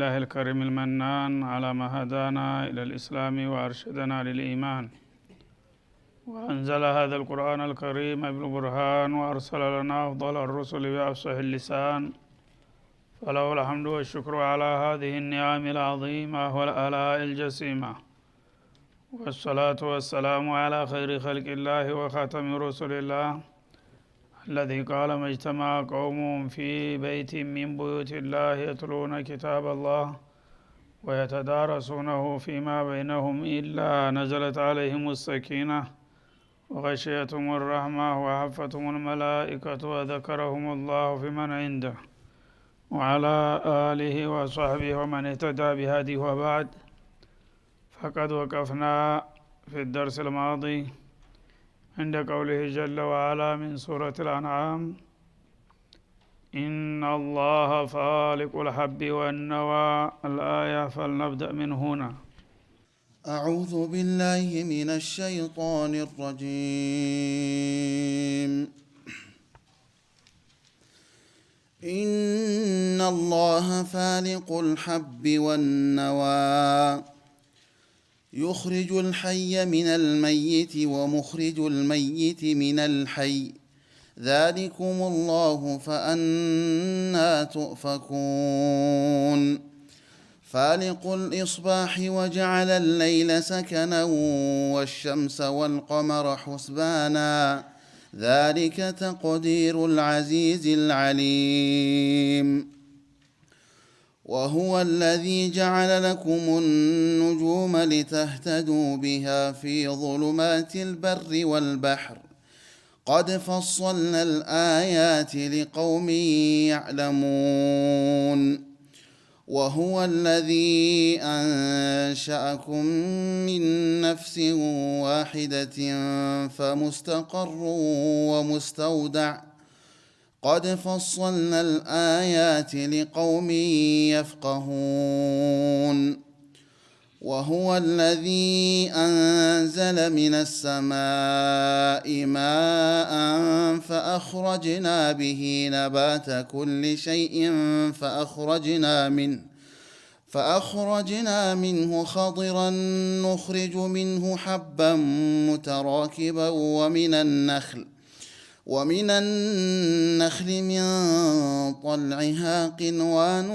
لله الكريم المنان على ما هدانا إلى الإسلام وأرشدنا للإيمان، وأنزل هذا القرآن الكريم بالبرهان وأرسل لنا أفضل الرسل بأفصح اللسان، فله الحمد والشكر على هذه النعم العظيمة والآلاء الجسيمة، والصلاة والسلام على خير خلق الله وخاتم رسل الله الذي قال ما اجتمع قوم في بيت من بيوت الله يتلون كتاب الله ويتدارسونه فيما بينهم إلا نزلت عليهم السكينة وغشيتهم الرحمة وحفتهم الملائكة وذكرهم الله فيمن عنده وعلى آله وصحبه ومن اهتدى بهديه. وبعد، فقد وقفنا في الدرس الماضي عند قوله جل وعلا من سورة الأنعام: إن الله فالق الحب والنوى. الآية، فلنبدأ من هنا. أعوذ بالله من الشيطان الرجيم. إن الله فالق الحب والنوى يخرج الحي من الميت ومخرج الميت من الحي ذلكم الله فأنى تؤفكون. فالق الإصباح وجعل الليل سكنا والشمس والقمر حسبانا ذلك تقدير العزيز العليم. وهو الذي جعل لكم النجوم لتهتدوا بها في ظلمات البر والبحر قد فصلنا الآيات لقوم يعلمون. وهو الذي أنشأكم من نفس واحدة فمستقر ومستودع قد فصلنا الآيات لقوم يفقهون. وهو الذي أنزل من السماء ماء فأخرجنا به نبات كل شيء فأخرجنا منه خضرا نخرج منه حبا متراكبا ومن النخل من طلعها قنوان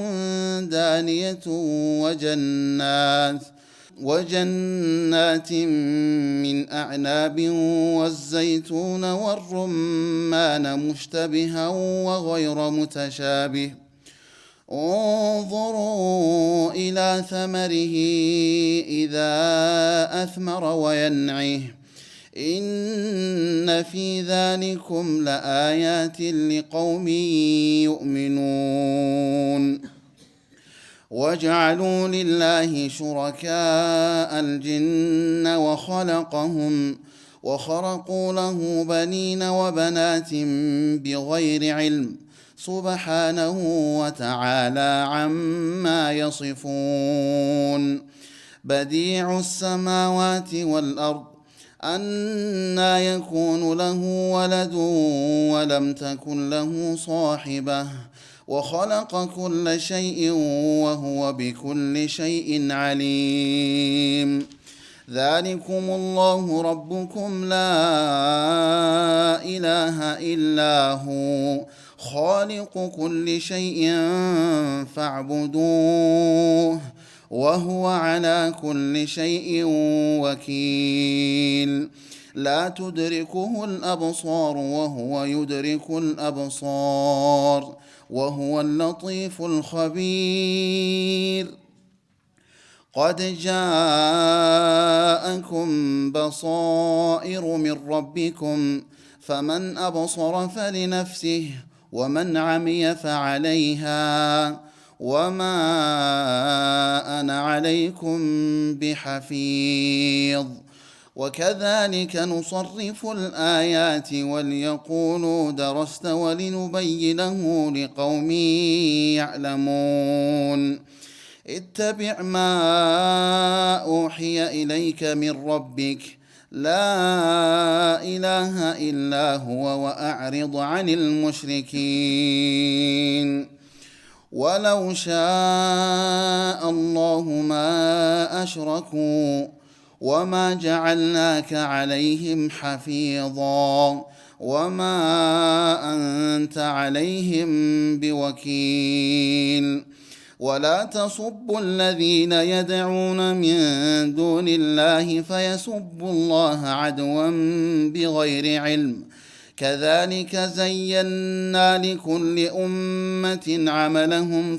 دانية وجنات من أعناب والزيتون والرمان مشتبها وغير متشابه انظروا إلى ثمره إذا أثمر وينعه إن في ذلكم لآيات لقوم يؤمنون. وجعلوا لله شركاء الجن وخرقوا له بنين وبنات بغير علم سبحانه وتعالى عما يصفون. بديع السماوات والأرض أنى يكون له ولد ولم تكن له صاحبة وخلق كل شيء وهو بكل شيء عليم. ذلكم الله ربكم لا إله إلا هو خالق كل شيء فاعبدوه وهو على كل شيء وكيل. لا تدركه الأبصار وهو يدرك الأبصار وهو اللطيف الخبير. قد جاءكم بصائر من ربكم فمن أبصر فلنفسه ومن عمي فعليها وما أنا عليكم بحفيظ. وكذلك نصرف الآيات وليقولوا درست ولنبينه لقوم يعلمون. اتبع ما أوحي إليك من ربك لا إله إلا هو وأعرض عن المشركين. ولو شاء الله ما أشركوا وما جعلناك عليهم حفيظا وما أنت عليهم بوكيل ولا تصبوا الذين يدعون من دون الله فيسبوا الله عدوا بغير علم كذلك زينا لكل أمة عملهم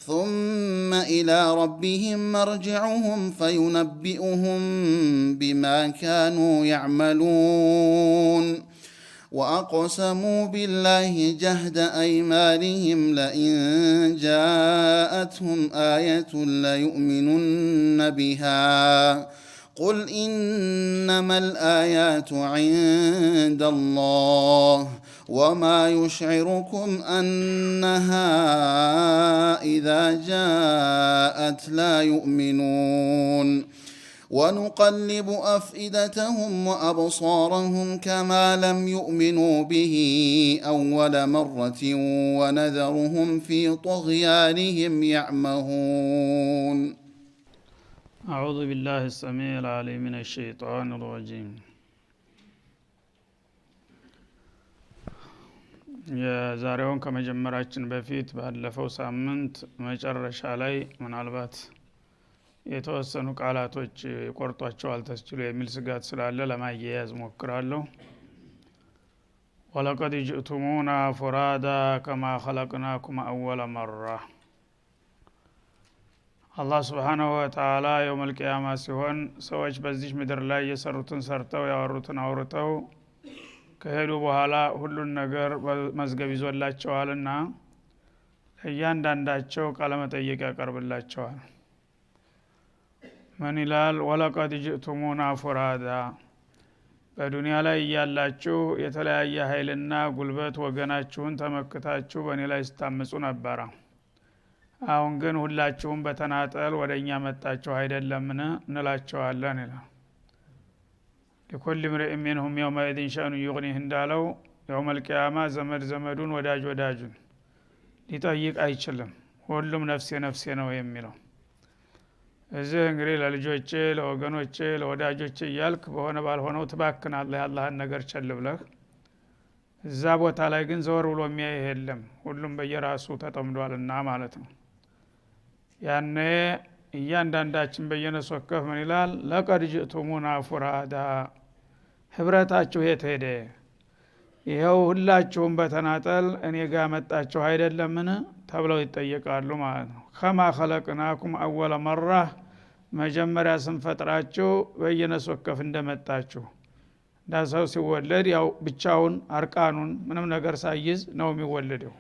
ثم إلى ربهم مرجعهم فينبئهم بما كانوا يعملون وأقسموا بالله جهد أيمانهم لئن جاءتهم آية ليؤمنن بها قل إنما الآيات عند الله وما يشعركم أنها إذا جاءت لا يؤمنون ونقلب أفئدتهم وأبصارهم كما لم يؤمنوا به أول مرة ونذرهم في طغيانهم يعمهون أعوذ بالله السميع العليم من الشيطان الرجيم የዛሬውን ከመጀመራችን በፊት ባለፈው ሳምንት መጨረሻ ላይ ምናልባት የተወሰኑ ቃላቶች ቆርጧቸዋል ተስችሎ የሚል ስጋት ስላለ ለማያያዝ ሞክራለሁ። ወለቀድ ጅእቱሙና ፉራዳ ከማ ኸለቅናኩም አወለ መራ። አላህ ሱብሓነሁ ወተዓላ የውመል ቂያማ ሲሆን ሰዎች በዚህ ምድር ላይ የሰሩትን ሰርተው ያወሩትን አውርተው ከሄዱ በኋላ ሁሉን ነገር መዝገብ ይዞላቸዋልና እያንዳንዳቸው ቃለ መጠይቅ ያቀርብላቸዋል። ምን ይላል? ወለቀድ ጅእቱሙና ፉራዳ፣ በዱንያ ላይ ያላችሁ የተለያየ ኃይልና ጉልበት ወገናችሁን ተመክታችሁ በእኔ ላይ ስታምጹ ነበረ። አሁን ግን ሁላችሁም በተናጠል ወደኛ መጣችሁ አይደለምን እንላቸዋለን ይላል። لكل امرئ منهم يومئذ شأن يغنيه እንዳለው የውመል ቂያማ ዘመድ ዘመዱን ወዳጅ ወዳጁን ሊጠይቅ አይችልም። ሁሉም ነፍሴ ነፍሴ ነው የሚለው። እዚህ እንግዲህ ለልጆቼ፣ ለወገኖቼ፣ ለወዳጆቼ እያልክ በሆነ ባልሆነው ትባክናለህ አላህን ነገር ቸል ብለህ። እዛ ቦታ ላይ ግን ዘወር ብሎ የሚያይ የለም። ሁሉም በየራሱ ተጠምዷልና ማለት ነው። ያኔ እያንዳንዳችን በየነሱ ወከፍ ምን ይላል? ለቀድ ጅእቱሙና ፉራዳ፣ ህብረታችሁ የት ሄደ? ይኸው ሁላችሁም በተናጠል እኔ ጋር መጣችሁ አይደለምን ተብለው ይጠየቃሉ ማለት ነው። ከማ ኸለቅናኩም አወለ መራ፣ መጀመሪያ ስንፈጥራችሁ በየነሱ ወከፍ እንደመጣችሁ። እንዳሰው ሲወለድ ያው ብቻውን አርቃኑን ምንም ነገር ሳይዝ ነው የሚወለደው።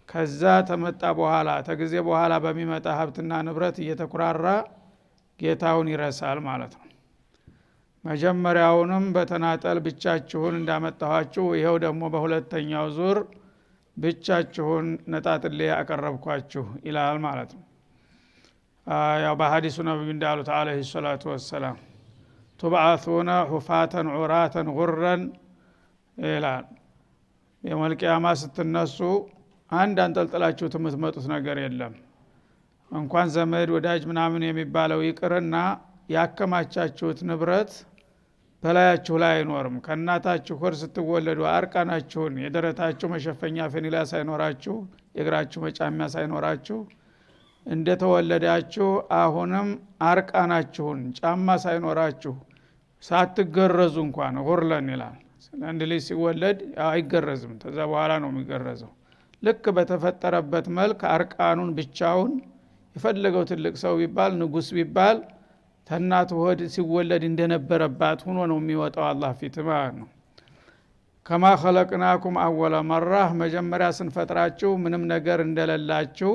ከዛ ተመጣ በኋላ ተጊዜ በኋላ በሚመጣ ሀብትና ንብረት እየተኩራራ ጌታውን ይረሳል ማለት ነው። መጀመሪያውንም በተናጠል ብቻችሁን እንዳመጣኋችሁ ይሄው ደግሞ በሁለተኛው ዙር ብቻችሁን ነጣጥሌ ያቀረብኳችሁ ይላል ማለት ነው። ያው በሐዲሱ ነብዩ እንዳሉት አለይሂ ሰላቱ ወሰላም ቱብዓቱና ሁፋተን ዑራተን ጉረን ይላል። የውመል ቂያማ ስትነሱ አንድ አንጠልጥላችሁት የምትመጡት ነገር የለም። እንኳን ዘመድ ወዳጅ ምናምን የሚባለው ይቅርና ያከማቻችሁት ንብረት በላያችሁ ላይ አይኖርም። ከእናታችሁ ሆድ ስትወለዱ አርቃናችሁን የደረታችሁ መሸፈኛ ፈኒላ ሳይኖራችሁ የእግራችሁ መጫሚያ ሳይኖራችሁ እንደተወለዳችሁ አሁንም አርቃናችሁን ጫማ ሳይኖራችሁ ሳትገረዙ እንኳን ጉርለን ይላል። አንድ ልጅ ሲወለድ አይገረዝም፣ ከዛ በኋላ ነው የሚገረዘው። ልክ በተፈጠረበት መልክ አርቃኑን ብቻውን የፈለገው ትልቅ ሰው ቢባል ንጉስ ቢባል ተናቱ ሆድ ሲወለድ እንደነበረባት ሆኖ ነው የሚወጣው አላህ ፊት ማለት ነው። ከማ ኸለቅናኩም አወለ መራ፣ መጀመሪያ ስንፈጥራችሁ ምንም ነገር እንደሌላችሁ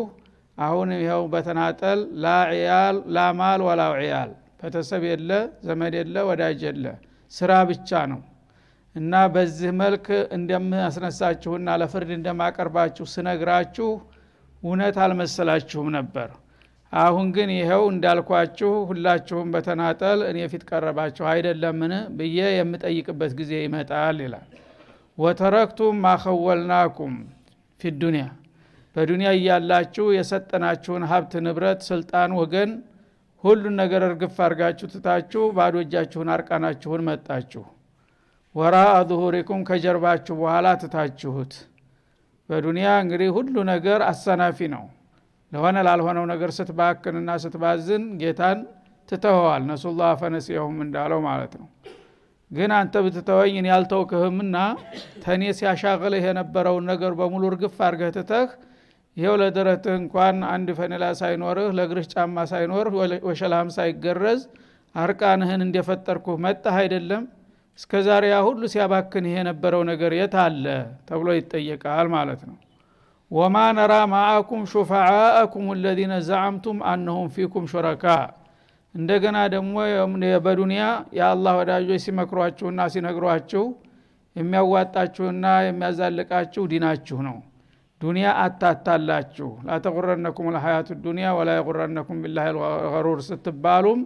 አሁን ይሄው በተናጠል ላዒያል ላማል ወላ ዒያል፣ ቤተሰብ የለ፣ ዘመድ የለ፣ ወዳጅ የለ፣ ስራ ብቻ ነው። እና በዚህ መልክ እንደማስነሳችሁና ለፍርድ እንደማቀርባችሁ ስነግራችሁ እውነት አልመሰላችሁም ነበር። አሁን ግን ይሄው እንዳልኳችሁ ሁላችሁም በተናጠል እኔ ፊት ቀረባችሁ አይደለምን ብዬ የምጠይቅበት ጊዜ ይመጣል ይላል። ወተረክቱም ማኸወልናኩም ፊዱንያ በዱንያ ያላችሁ የሰጠናችሁን ሀብት ንብረት ስልጣን ወገን ሁሉን ነገር እርግፍ አርጋችሁ ትታችሁ ባዶ እጃችሁን አርቃናችሁን መጣችሁ ወራአ ዙሁሪኩም ከጀርባችሁ በኋላ ትታችሁት በዱንያ እንግዲህ ሁሉ ነገር አሰናፊ ነው ለሆነ ላልሆነው ነገር ስትባክንና ስትባዝን ጌታን ትተዋል ነሱላህ ፈነሲሁም እንዳለው ማለት ነው ግን አንተ ብትተወኝ እኔ ያልተውክህምና ተኔ ሲያሻግልህ የነበረውን ነገር በሙሉ እርግፍ አርገህ ትተህ ይሄው ለደረትህ እንኳን አንድ ፈነላ ሳይኖርህ ለእግርህ ጫማ ሳይኖር ወሸላም ሳይገረዝ አርቃንህን እንደፈጠርኩህ መጣህ አይደለም እስከዛሬ ያ ሁሉ ሲያባክንህ የነበረው ነገር የት አለ ተብሎ ይጠየቃል ማለት ነው ወማ ነራ ማአኩም ሹፋዓአኩም الذين زعمتم انهم فيكم شركاء እንደገና ደግሞ በዱንያ የአላህ ወዳጆች ሲመክሯችሁና ሲነግሯችሁ የሚያዋጣችሁና የሚያዛልቃችሁ ዲናችሁ ነው ዱንያ አታታላችሁ ላተغرنكم الحياه الدنيا ولا يغرنكم بالله الغرور ስትባሉም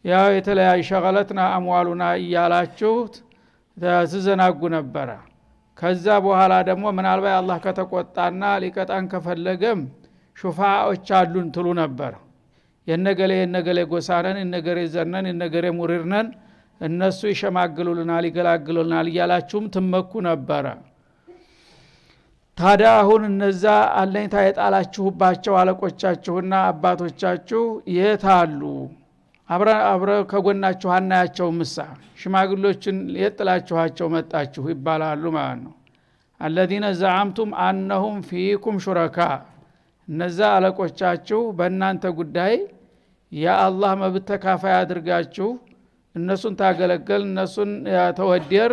ያው የተለያየ ሸغለትና አምዋሉና እያላችሁ ተዘናጉ ነበር ከዛ በኋላ ደግሞ ምናልባት አላህ ከተቆጣና ሊቀጣን ከፈለገም ሹፋዓዎች አሉን ትሉ ነበር የነገሌ ጎሳነን የነገሬ ዘነን የነገሬ ሙሪርነን እነሱ ይሸማግሉልናል ይገላግሉልናል እያላችሁም ትመኩ ነበር ታዲያ አሁን እነዛ አለኝታ የጣላችሁባቸው አለቆቻችሁና አባቶቻችሁ የታሉ አብረ ከጎናችሁ አናያቸው ምሳ ሽማግሎችን የጥላችኋቸው መጣችሁ ይባላሉ ማለት ነው الذين زعمتم انهم فيكم شركاء እነዛ አለቆቻችሁ በእናንተ ጉዳይ የአላህ መብት ተካፋይ አድርጋችሁ እነሱን ታገለገል እነሱን ተወደር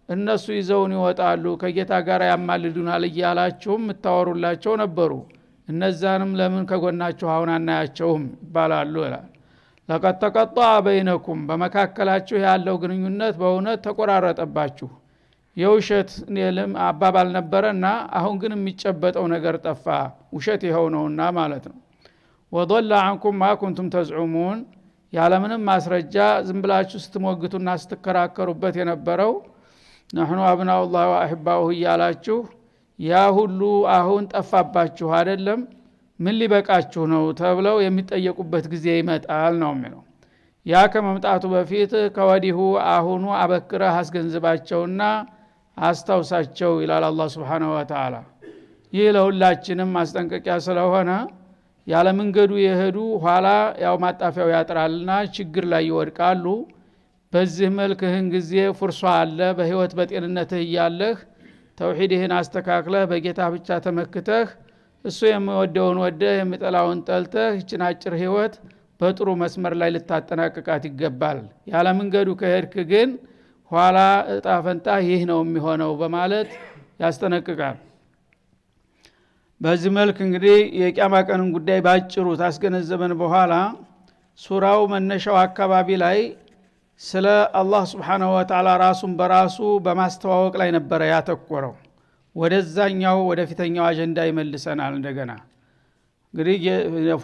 እነሱ ይዘውን ይወጣሉ ከጌታ ጋር ያማልዱናል እያላችሁም ተታወሩላቸው ነበሩ እነዛንም ለምን ከጎናችሁ አሁን አናያቸውም ይባላሉ ይላል ለቀጥ ተቀጣ በይነኩም በመካከላችሁ ያለው ግንኙነት በእውነት ተቆራረጠባችሁ የውሸት አባባል ነበርና አሁን ግን የሚጨበጠው ነገር ጠፋ ውሸት ይሄው ነውና ማለት ነው ወضل عنكم ما كنتم تزعمون ያለምንም ማስረጃ ዝም ብላችሁ ስትሞግቱና ስትከራከሩበት የነበረው نحن ابناء الله واحباؤه ያላችሁ ያ ሁሉ አሁን ጠፋባችሁ አይደለም ምን ሊበቃችሁ ነው ተብለው የሚጠየቁበት ጊዜ ይመጣል ነው የሚለው ያ ከመምጣቱ በፊት ከወዲሁ አሁኑ አበክረህ አስገንዝባቸውና አስታውሳቸው ይላል አላህ Subhanahu Wa Ta'ala ይህ ለሁላችንም ማስጠንቀቂያ ስለሆነ ያለ መንገዱ የሄዱ ኋላ ያው ማጣፊያው ያጥራልና ችግር ላይ ይወድቃሉ በዚህ መልክህን ጊዜ ፍርሷ አለ በህይወት በጤንነትህ ያለህ ተውሂድህን አስተካክለህ በጌታ ብቻ ተመክተህ እሱ የሚወደውን ወደህ የሚጠላውን ጠልተህ ይችን አጭር ህይወት በጥሩ መስመር ላይ ልታጠናቅቃት ይገባል ያለ መንገዱ ከሄድክ ግን ኋላ እጣ ፈንታ ይህ ነው የሚሆነው በማለት ያስጠነቅቃል በዚህ መልክ እንግዲህ የቂያማ ቀንን ጉዳይ ባጭሩ ታስገነዘበን በኋላ ሱራው መነሻው አካባቢ ላይ ስለ አላህ Subhanahu Wa Ta'ala ራሱን በራሱ በማስተዋወቅ ላይ ነበር ያተኮረው ወደዛኛው ወደፊተኛው አጀንዳ ይመልሰናል እንደገና እንግዲህ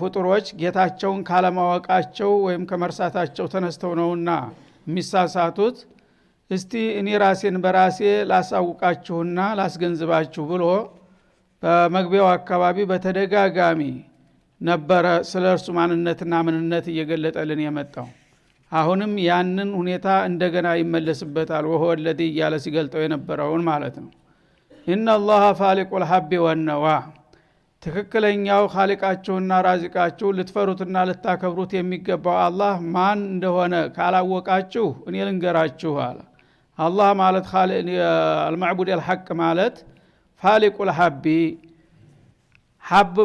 ፍጡሮች ጌታቸውን ካለማወቃቸው ወይም ከመርሳታቸው ተነስተው ነውና የሚሳሳቱት እስቲ እኔ ራሴን በራሴ ላሳውቃችሁና ላስገንዝባችሁ ብሎ በመግቢያው አካባቢ በተደጋጋሚ ነበረ ስለርሱ ማንነትና ምንነት እየገለጠልን የመጣው አሁንም ያንን ሁኔታ እንደገና ይመለስበታል وهو الذي ያለ ሲገልጠው የነበረውን ማለት ነው إن الله فالق الحب والنوى ትክክለኛው ኻሊቃችሁና ራዚቃችሁ ልትፈሩትና ልታከብሩት የሚገባው አላህ ማን እንደሆነ ካላወቃችሁ እኔ ልንገራችሁ አለ አላህ ማለት المعبود الحق ማለት فالق الحب ሐብ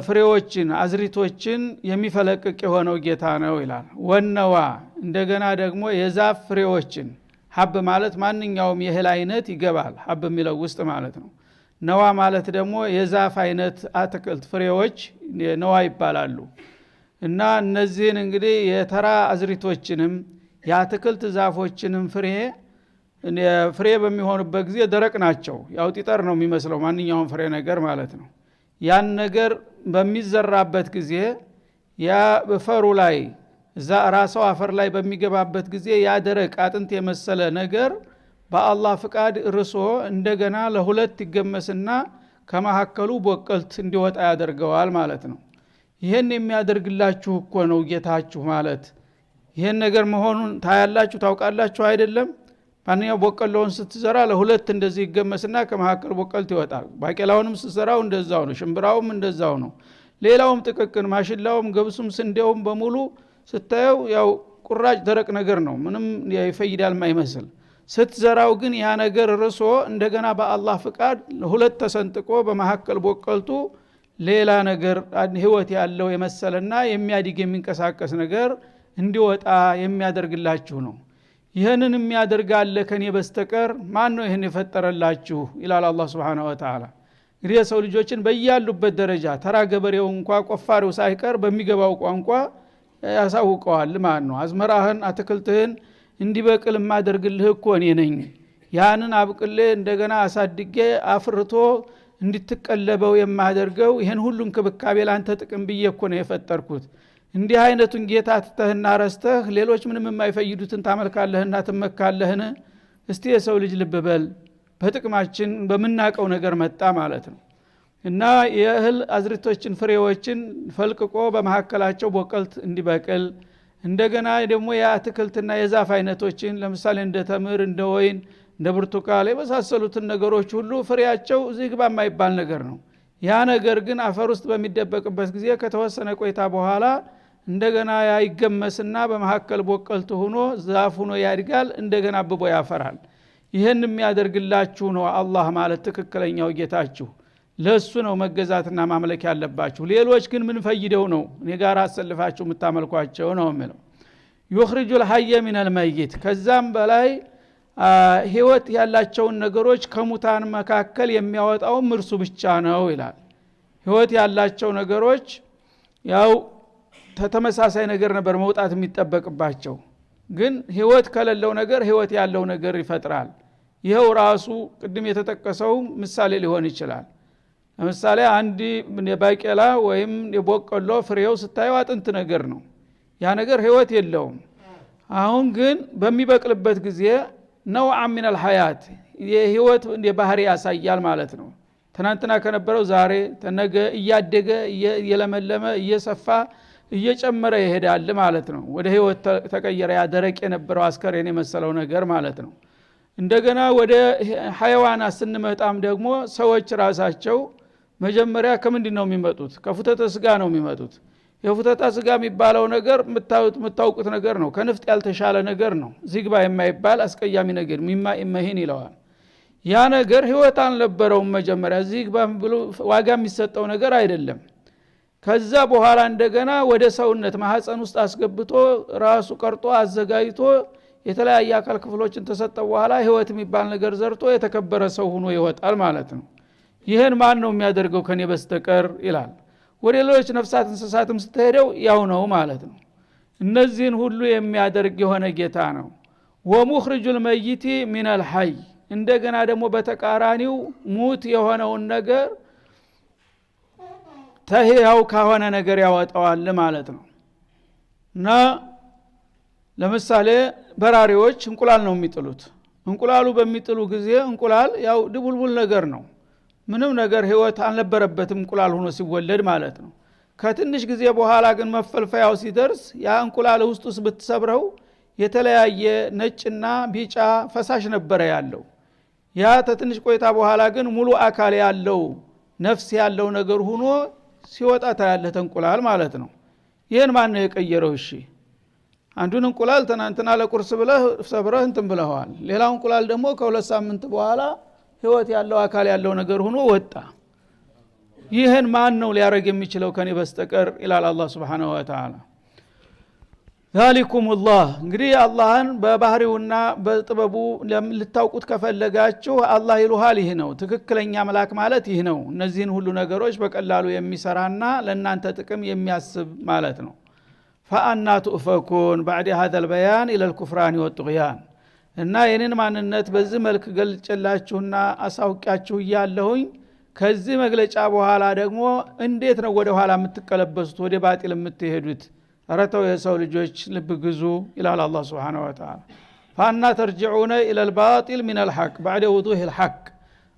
ፍሬዎችን አዝሪቶችን የሚፈለቅቅ የሆነው ጌታ ነው ይላል ወነዋ እንደገና ደግሞ የዛፍ ፍሬዎችን ሐብ ማለት ማንኛውም የእህል አይነት ይገባል ሐብ የሚለው ውስጥ ማለት ነው ነዋ ማለት ደግሞ የዛፍ አይነት አትክልት ፍሬዎች ነዋ ይባላሉ እና እነዚህን እንግዲህ የተራ አዝሪቶችንም የአትክልት ዛፎችንም ፍሬ በሚሆኑበት ጊዜ ደረቅ ናቸው ያው ጢጠር ነው የሚመስለው ማንኛውም ፍሬ ነገር ማለት ነው ያን ነገር በሚዘራበት ጊዜ ያ በፈሩ ላይ ራስው አፈር ላይ በሚገባበት ጊዜ ያ ደረቅ አጥንት የመሰለ ነገር በአላህ ፍቃድ ርሶ እንደገና ለሁለት ይገመስና ከመሐከሉ ቦቀልት እንዲወጣ ያደርገዋል ማለት ነው። ይሄን የሚያደርግላችሁ እኮ ነው ጌታችሁ ማለት። ይሄን ነገር መሆኑን ታያላችሁ ታውቃላችሁ አይደለም? ማንኛው ቦቀሎውን ስትዘራ ለሁለት እንደዚህ ይገመስና ከመሐከል ቦቀልት ይወጣል። ባቄላውንም ስትዘራው እንደዛው ነው፣ ሽምብራውም እንደዛው ነው። ሌላውም ጥቅቅን ማሽላውም ገብሱም ስንዴውም በሙሉ ስታየው ያው ቁራጭ ደረቅ ነገር ነው፣ ምንም ይፈይዳል ማይመስል። ስትዘራው ግን ያ ነገር ርሶ እንደገና በአላህ ፍቃድ ሁለት ተሰንጥቆ በመሐከል ቦቀልቱ ሌላ ነገር ህይወት ያለው የመሰለና የሚያድግ የሚንቀሳቀስ ነገር እንዲወጣ የሚያደርግላችሁ ነው። ይህንን የሚያደርጋለ ከኔ በስተቀር ማን ነው ይህን የፈጠረላችሁ ይላል አላህ Subhanahu Wa Ta'ala። እንግዲህ የሰው ልጆችን በያሉበት ደረጃ ተራ ገበሬው እንኳን ቆፋሪው ሳይቀር በሚገባው ቋንቋ ያሳውቀዋል ማለት ነው። አዝመራህን አትክልትህን እንዲበቅል ማደርግልህ እኮ እኔ ነኝ። ያንን አብቅሌ እንደገና አሳድጌ አፍርቶ እንድትቀለበው የማደርገው ይሄን ሁሉ እንክብካቤ ላንተ ጥቅም ብዬ እኮ ነው የፈጠርኩት። እንዲህ አይነቱን ጌታ ትተህና ረስተህ ሌሎች ምንም የማይፈይዱትን ታመልካለህና ትመካለህን? እስቲ የሰው ልጅ ልብ በል። በጥቅማችን በመናቀው ነገር መጣ ማለት ነው። እና የእህል አዝርቶችን ፍሬዎችን ፈልቅቆ በመሐከላቸው ቦቀልት እንዲበቅል እንደገና ደግሞ የአትክልትና የዛፍ አይነቶችን ለምሳሌ እንደ ተምር እንደ ወይን እንደ ብርቱካን የመሳሰሉትን ነገሮች ሁሉ ፍሬያቸው ዝግባ የማይባል ነገር ነው። ያ ነገር ግን አፈር ውስጥ በሚደበቅበት ጊዜ ከተወሰነ ቆይታ በኋላ እንደገና ይገመስና በመሐከል ቦቀልት ሆኖ ዛፍ ሆኖ ያድጋል፣ እንደገና አብቦ ያፈራል። ይሄን የሚያደርግላችሁ ነው አላህ ማለት ትክክለኛው ጌታችሁ። ለሱ ነው መገዛትና ማምለክ ያለባችሁ። ሌሎች ግን ምን ፈይደው ነው እኔ ጋር አሰልፋችሁ የምታመልኳቸው ነው የሚለው። يخرج الحي من الميت ከዛም በላይ ህይወት ያላቸውን ነገሮች ከሙታን መካከል የሚያወጣው እርሱ ብቻ ነው ይላል። ህይወት ያላቸው ነገሮች ያው ተመሳሳይ ነገር ነበር መውጣት የሚጠበቅባቸው፣ ግን ህይወት ከሌለው ነገር ህይወት ያለው ነገር ይፈጥራል። ይሄው ራሱ ቅድም የተጠቀሰው ምሳሌ ሊሆን ይችላል። ለምሳሌ አንድ የባቄላ ወይም የቦቀሎ ፍሬው ስታዩ አጥንት ነገር ነው፣ ያ ነገር ህይወት የለውም። አሁን ግን በሚበቅልበት ጊዜ ነውዓ ሚን الحيات የህይወት ባህሪ ያሳያል ማለት ነው። ትናንትና ከነበረው ዛሬ ተነገ እያደገ እየለመለመ እየሰፋ እየጨመረ ይሄዳል ማለት ነው። ወደ ህይወት ተቀየረ። ያ ደረቅ የነበረው አስከሬን የመሰለው ነገር ማለት ነው። እንደገና ወደ ሐይዋናት ስንመጣም ደግሞ ሰዎች ራሳቸው መጀመሪያ ከምንድን ነው የሚመጡት? ከፉተተ ስጋ ነው የሚመጡት። የፉተተ ስጋ የሚባለው ነገር የምታውቁት ነገር ነው። ከንፍጥ ያልተሻለ ነገር ነው። ዝግባ የማይባል አስቀያሚ ነገር ሚማ ኢመሂን ይለዋል። ያ ነገር ህይወት አልነበረውም መጀመሪያ። ዝግባ ብሎ ዋጋ የሚሰጠው ነገር አይደለም። ከዛ በኋላ እንደገና ወደ ሰውነት ማህፀን ውስጥ አስገብቶ ራሱ ቀርጦ አዘጋጅቶ የተለያየ አካል ክፍሎችን ተሰጠው በኋላ ህይወት የሚባል ነገር ዘርቶ የተከበረ ሰው ሆኖ ይወጣል ማለት ነው። ይሄን ማን ነው የሚያደርገው ከኔ በስተቀር ይላል። ወደ ሌሎች ነፍሳት እንስሳትም ስትሄደው ያው ነው ማለት ነው። እነዚህን ሁሉ የሚያደርግ የሆነ ጌታ ነው። ወሙኽሪጁል መይቲ ሚነል ሐይ እንደገና ደግሞ በተቃራኒው ሙት የሆነውን ነገር ተህያው ከሆነ ነገር ያወጣዋል ማለት ነው። እና ለምሳሌ በራሪዎች እንቁላል ነው የሚጥሉት። እንቁላሉ በሚጥሉ ጊዜ እንቁላል ያው ድቡልቡል ነገር ነው፣ ምንም ነገር ህይወት አልነበረበትም እንቁላል ሆኖ ሲወለድ ማለት ነው። ከትንሽ ጊዜ በኋላ ግን መፈልፈያው ሲደርስ ያ እንቁላል ውስጡስ ብትሰብረው የተለያየ ነጭና ቢጫ ፈሳሽ ነበረ ያለው። ያ ከትንሽ ቆይታ በኋላ ግን ሙሉ አካል ያለው ነፍስ ያለው ነገር ሆኖ ሲወጣ ታያለህ እንቁላል ማለት ነው። ይሄን ማን ነው የቀየረው? እሺ አንዱን እንቁላል ትናንትና ለቁርስ ብለህ ሰብረህ እንትን ብለዋል። ሌላው እንቁላል ደግሞ ከሁለት ሳምንት በኋላ ህይወት ያለው አካል ያለው ነገር ሆኖ ወጣ። ይሄን ማን ነው ሊያረግ የሚችለው ከኔ በስተቀር ኢላል አላህ Subhanahu Wa Ta'ala። ذلكم الله እንግዲህ አላህን በባህሪውና በጥበቡ ልታውቁት ከፈለጋችሁ አላህ ይሉሃል። ይህ ነው ትክክለኛ መላክ ማለት ይህ ነው። እነዚህን ሁሉ ነገሮች በቀላሉ የሚሰራና ለእናንተ ጥቅም የሚያስብ ማለት ነው። ፈአና ትኡፈኩን بعد هذا البيان الى الكفران والطغيان እና የኔን ማንነት በዚህ መልክ ገልጬላችሁና አሳውቂያችሁ ያለሁኝ ከዚህ መግለጫ በኋላ ደግሞ እንዴት ነው ወደ ኋላ የምትቀለበሱት ወደ ባጢል የምትሄዱት? አረተው የሰው ልጆች ልብ ግዙ ይላል አላህ Subhanahu Wa Ta'ala። فانا ترجعون الى الباطل من الحق بعد وضوح الحق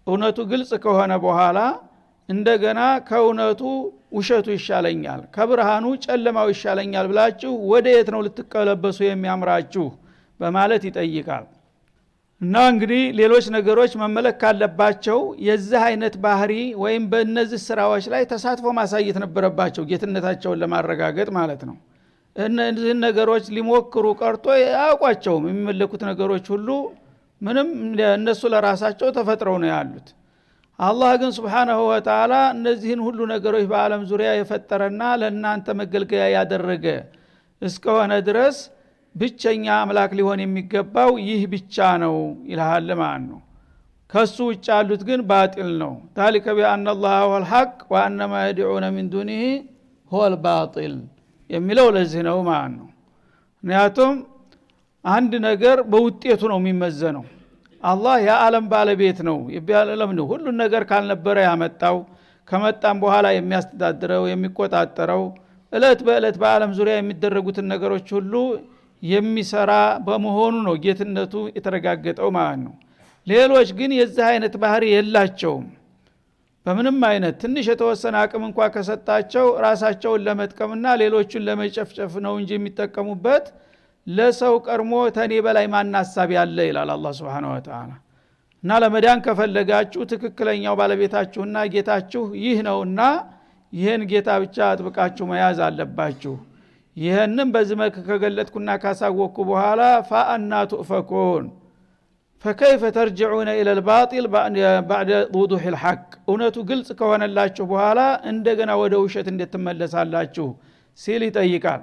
እውነቱ ግልጽ ከሆነ በኋላ እንደገና ከእውነቱ ውሸቱ ይሻለኛል ከብርሃኑ ጨለማው ይሻለኛል ብላችሁ ወደ የት ነው ልትቀለበሱ የሚያምራችሁ በማለት ይጠይቃል። እና እንግዲህ ሌሎች ነገሮች መመለክ ካለባቸው የዚህ አይነት ባህሪ ወይም በእነዚህ ስራዎች ላይ ተሳትፎ ማሳየት ነበረባቸው ጌትነታቸውን ለማረጋገጥ ማለት ነው። እነዚህ ነገሮች ሊሞክሩ ቀርቶ ያውቋቸውም የሚመለኩት ነገሮች ሁሉ ምንም እነሱ ለራሳቸው ተፈጥረው ነው ያሉት። አላህ ግን ሱብሓነሁ ወተዓላ እነዚህን ሁሉ ነገሮች በአለም ዙሪያ የፈጠረና ለእናንተ መገልገያ ያደረገ እስከሆነ ድረስ ብቸኛ አምላክ ሊሆን የሚገባው ይህ ብቻ ነው ይልሃል ማለት ነው። ከሱ ውጭ ያሉት ግን ባጢል ነው። ذلك بأن الله هو الحق وأن ما يدعون من دونه هو الباطل የሚለው ለዚህ ነው ማለት ነው። ምክንያቱም አንድ ነገር በውጤቱ ነው የሚመዘነው። አላህ የዓለም ባለቤት ነው ይባላል። ሁሉን ነገር ካልነበረ ያመጣው ከመጣም በኋላ የሚያስተዳድረው የሚቆጣጠረው እለት በእለት በዓለም ዙሪያ የሚደረጉትን ነገሮች ሁሉ የሚሰራ በመሆኑ ነው ጌትነቱ የተረጋገጠው ማለት ነው። ሌሎች ግን የዚህ አይነት ባህሪ የላቸውም። በምንም አይነት ትንሽ የተወሰነ አቅም እንኳን ከሰጣቸው ራሳቸውን ለመጥቀምና ሌሎችን ለመጨፍጨፍ ነው እንጂ የሚጠቀሙበት ለሰው ቀርሞ ተኔ በላይ ማናሳብ ያለ ይላል አላህ Subhanahu Wa Ta'ala። እና ለመዳን ከፈለጋችሁ ትክክለኛው ባለቤታችሁና ጌታችሁ ይህ ነውና ይህን ጌታ ብቻ አጥብቃችሁ መያዝ አለባችሁ። ይህንን በዚህ መልክ ከገለጥኩና ካሳወቅኩ በኋላ فأنا تؤفكون فكيف ترجعون إلى الباطل بعد وضوح الحق እውነቱ ግልጽ ከሆነላችሁ በኋላ እንደገና ወደ ውሸት እንድትመለሳላችሁ ሲል ይጠይቃል።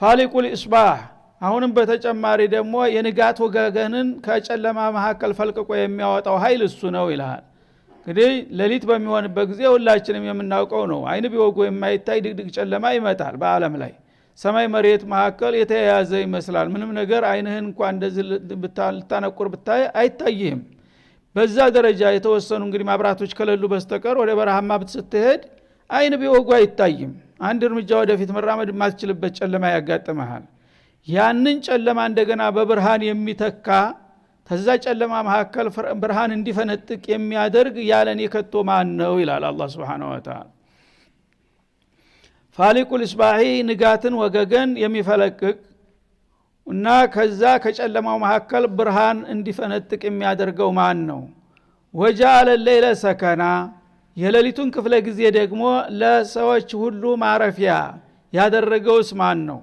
ፋሊቁል ኢስባህ አሁንም በተጨማሪ ደግሞ የንጋት ወገገንን ከጨለማ መካከል ፈልቅቆ የሚያወጣው ኃይል እሱ ነው ይላል። እንግዲህ ሌሊት በሚሆንበት ጊዜ ሁላችንም የምናውቀው ነው። አይን ቢወጉ የማይታይ ድቅድቅ ጨለማ ይመጣል በአለም ላይ። ሰማይ መሬት መካከል የተያያዘ ይመስላል። ምንም ነገር አይንህን እንኳን እንደዚህ ልታነቁር ብታይ አይታይህም። በዛ ደረጃ የተወሰኑ እንግዲህ ማብራቶች ከሌሉ በስተቀር ወደ በረሃማ ስትሄድ አይን ቢወጉ አይታይም። አንድ እርምጃ ወደፊት መራመድ የማትችልበት ጨለማ ያጋጥመሃል። ያንን ጨለማ እንደገና በብርሃን የሚተካ ተዛ ጨለማ መካከል ብርሃን እንዲፈነጥቅ የሚያደርግ ያለኔ ከቶ ማን ነው ይላል አላህ Subhanahu Wa Ta'ala። ፋሊቁል ኢስባሂ ንጋትን ወገገን የሚፈለቅቅ እና ከዛ ከጨለማው መካከል ብርሃን እንዲፈነጥቅ የሚያደርገው ማን ነው? ወጀዐለ ለይለ ሰከና የሌሊቱን ክፍለ ጊዜ ደግሞ ለሰዎች ሁሉ ማረፊያ ያደረገውስ ማን ነው?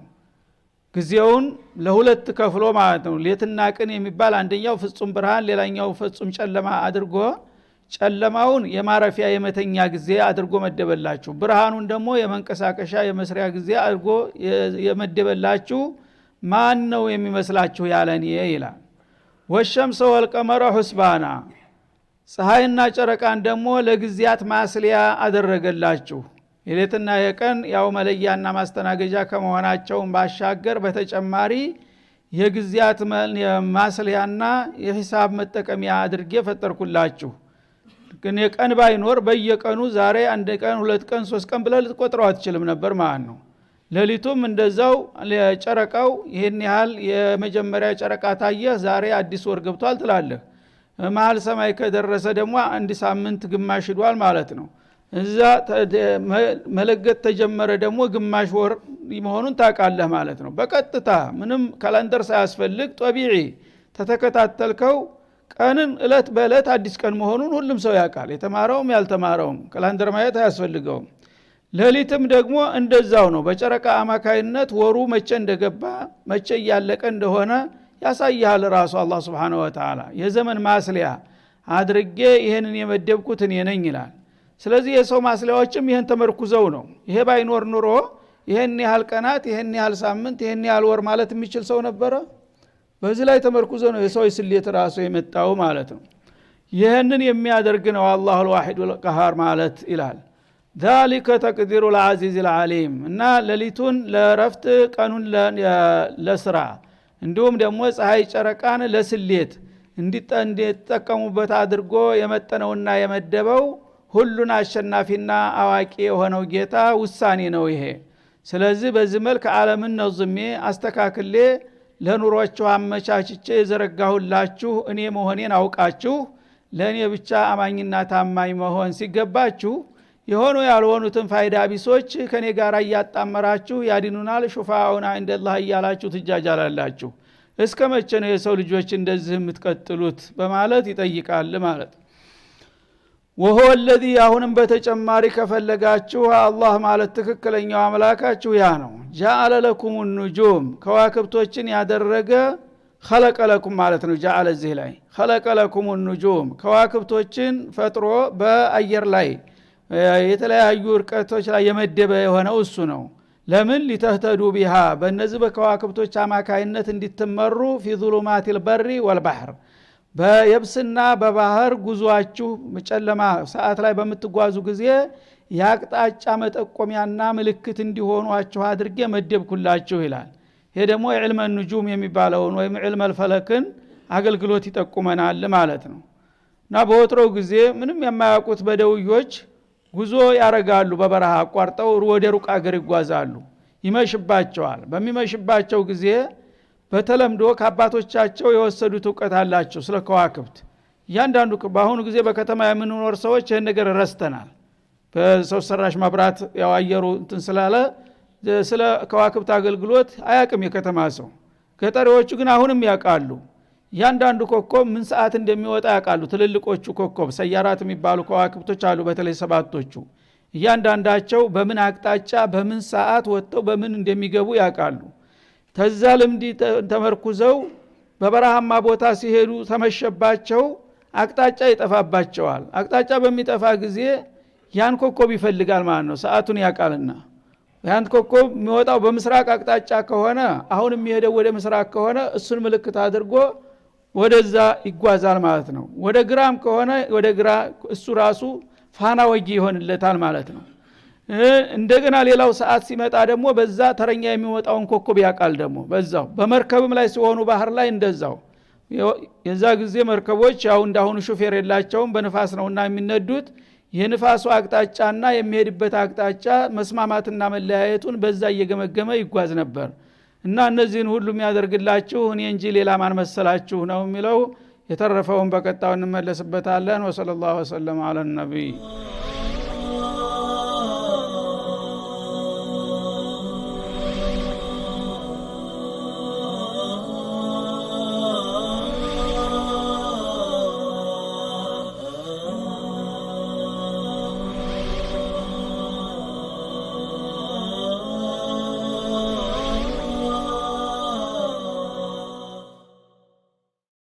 ጊዜውን ለሁለት ከፍሎ ማለት ነው። ሌትና ቀን የሚባል አንደኛው ፍጹም ብርሃን ሌላኛው ፍጹም ጨለማ አድርጎ ጨለማውን የማረፊያ የመተኛ ጊዜ አድርጎ መደበላችሁ፣ ብርሃኑን ደግሞ የመንቀሳቀሻ የመስሪያ ጊዜ አድርጎ የመደበላችሁ ማን ነው የሚመስላችሁ ያለኔ ይላል። ወሸምሰ ወልቀመረ ሁስባና ፀሐይና ጨረቃን ደግሞ ለጊዜያት ማስሊያ አደረገላችሁ። የሌትና የቀን ያው መለያና ማስተናገጃ ከመሆናቸው ባሻገር በተጨማሪ የጊዜያት ማስሊያና የሂሳብ መጠቀሚያ አድርጌ ፈጠርኩላችሁ። ግን የቀን ባይኖር በየቀኑ ዛሬ አንድ ቀን ሁለት ቀን ሶስት ቀን ብለህ ልትቆጥረው አትችልም ነበር ማለት ነው። ሌሊቱም እንደዛው ጨረቃው ይሄን ያህል የመጀመሪያ ጨረቃ ታየህ ዛሬ አዲስ ወር ገብቷል ትላለህ። መሃል ሰማይ ከደረሰ ደግሞ አንድ ሳምንት ግማሽ ሄዷል ማለት ነው። እዛ መለገት ተጀመረ ደግሞ ግማሽ ወር መሆኑን ታውቃለህ ማለት ነው። በቀጥታ ምንም ካላንደር ሳያስፈልግ ጦቢዒ ተተከታተልከው ቀንን እለት በእለት አዲስ ቀን መሆኑን ሁሉም ሰው ያውቃል። የተማረውም ያልተማረውም ካላንደር ማየት አያስፈልገውም። ሌሊትም ደግሞ እንደዛው ነው። በጨረቃ አማካይነት ወሩ መቼ እንደገባ መቼ ያለቀ እንደሆነ ያሳያል ራሱ አላህ Subhanahu Wa Ta'ala። የዘመን ማስሊያ አድርጌ ይሄንን የመደብኩት እኔ ነኝ ይላል። ስለዚህ የሰው ማስሊያዎችም ይሄን ተመርኩዘው ነው። ይሄ ባይኖር ኑሮ ይሄን ያህል ቀናት ይሄን ያህል ሳምንት ይሄን ያህል ወር ማለት የሚችል ሰው ነበረ? በዚህ ላይ ተመርኩዘው ነው የሰው ስሌት ራሱ የመጣው ማለት ነው። ይሄንን የሚያደርግ ነው አላሁል ዋሂዱል ቀሃር ማለት ይላል። ذلك تقدير العزيز العليم እና ሌሊቱን ለረፍት ቀኑን ለስራ እንዲሁም ደግሞ ፀሐይ ጨረቃን ለስሌት እንዲጠቀሙበት አድርጎ የመጠነውና የመደበው ሁሉን አሸናፊና አዋቂ የሆነው ጌታ ውሳኔ ነው ይሄ። ስለዚህ በዚህ መልክ ዓለምን ነዝሜ አስተካክሌ ለኑሮአችሁ አመቻችቼ የዘረጋሁላችሁ እኔ መሆኔን አውቃችሁ ለኔ ብቻ አማኝና ታማኝ መሆን ሲገባችሁ የሆኑ ያልሆኑትን ፋይዳ ቢሶች ከኔ ጋር ያጣመራችሁ ያዲኑናል ሹፋኡና እንደላህ እያላችሁ ትጃጃላላችሁ እስከ መቼ ነው የሰው ልጆች እንደዚህ የምትቀጥሉት በማለት ይጠይቃል ማለት وهو الذي አሁንም በተጨማሪ ከፈለጋችሁ አላህ ማለት ትክክለኛው አምላካችሁ ያ ነው جعل لكم النجوم ከዋክብቶችን ያደረገ خلق لكم ማለት ነው جعل እዚህ ላይ خلق لكم النجوم ከዋክብቶችን ፈጥሮ በአየር ላይ የተለያዩ ርቀቶች ላይ የመደበ የሆነው እሱ ነው ለምን ሊተህተዱ بها በእነዚህ በከዋክብቶች አማካይነት እንድትመሩ في ظلمات البر والبحر በየብስና በባህር ጉዟችሁ ጨለማ ሰዓት ላይ በመትጓዙ ጊዜ ያቅጣጫ መጠቆሚያና ምልክት እንዲሆኗችሁ አድርጌ መደብኩላችሁ ይላል ይሄ ደግሞ ዒልመ ንጁም የሚባለውን ወይም ዒልመ الفلክን አገልግሎት ይጠቁመናል ማለት ነው እና በወትሮው ጊዜ ምንም የማያውቁት በደውዮች ጉዞ ያረጋሉ በበረሃ አቋርጠው ወደ ሩቅ አገር ይጓዛሉ ይመሽባቸዋል በሚመሽባቸው ጊዜ በተለምዶ ከአባቶቻቸው የወሰዱት ዕውቀት አላቸው ስለ ከዋክብት እያንዳንዱ በአሁኑ ጊዜ በከተማ የምንኖር ሰዎች ይህን ነገር ረስተናል በሰው ሰራሽ መብራት ያው አየሩ እንትን ስላለ ስለ ከዋክብት አገልግሎት አያቅም የከተማ ሰው ገጠሪዎቹ ግን አሁንም ያውቃሉ እያንዳንዱ ኮከብ ምን ሰዓት እንደሚወጣ ያውቃሉ ትልልቆቹ ኮከብ ሰያራት የሚባሉ ከዋክብቶች አሉ በተለይ ሰባቶቹ እያንዳንዳቸው በምን አቅጣጫ በምን ሰዓት ወጥተው በምን እንደሚገቡ ያውቃሉ ተዛ ልምዲ ተመርኩዘው በበረሃማ ቦታ ሲሄዱ ተመሸባቸው አቅጣጫ ይጠፋባቸዋል አቅጣጫ በሚጠፋ ጊዜ ያን ኮከብ ይፈልጋል ማለት ነው ሰዓቱን ያውቃልና ያን ኮከብ የሚወጣው በምስራቅ አቅጣጫ ከሆነ አሁን የሚሄደው ወደ ምስራቅ ከሆነ እሱን ምልክት አድርጎ ወደዛ ይጓዛል ማለት ነው ወደ ግራም ከሆነ ወደ ግራ እሱ ራሱ ፋና ወጊ ይሆንለታል ማለት ነው እንደገና ሌላው ሰዓት ሲመጣ ደግሞ በዛ ተረኛ የሚወጣውን ኮከብ ያቃል ደግሞ በዛው በመርከብም ላይ ሲሆኑ ባህር ላይ እንደዛው የዛ ጊዜ መርከቦች ያው እንዳሁኑ ሹፌር የላቸውም በንፋስ ነውና የሚነዱት የንፋሱ አቅጣጫና የሚሄድበት አቅጣጫ መስማማትና መለያየቱን በዛ እየገመገመ ይጓዝ ነበር እና እነዚህን ሁሉ የሚያደርግላችሁ እኔ እንጂ ሌላ ማን መሰላችሁ ነው የሚለው የተረፈውን በቀጣው እንመለስበታለን ወሰለላሁ ዐለ ነብይ